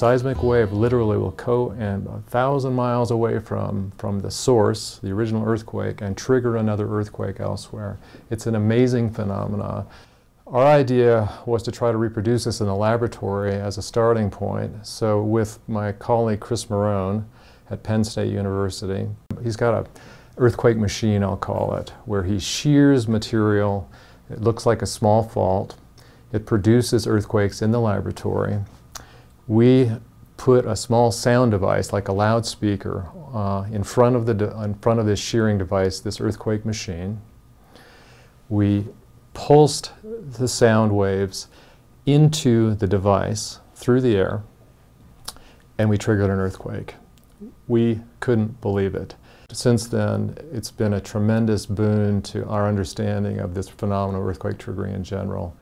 seismic wave literally will go and 1,000 miles away from the source, the original earthquake, and trigger another earthquake elsewhere. It's an amazing phenomenon. Our idea was to try to reproduce this in the laboratory as a starting point. So with my colleague Chris Marone at Penn State University, he's got an earthquake machine, I'll call it, where he shears material. It looks like a small fault. It produces earthquakes in the laboratory. We put a small sound device, like a loudspeaker, in front of this shearing device, this earthquake machine. We pulsed the sound waves into the device through the air, and we triggered an earthquake. We couldn't believe it. Since then, it's been a tremendous boon to our understanding of this phenomenon of earthquake triggering in general.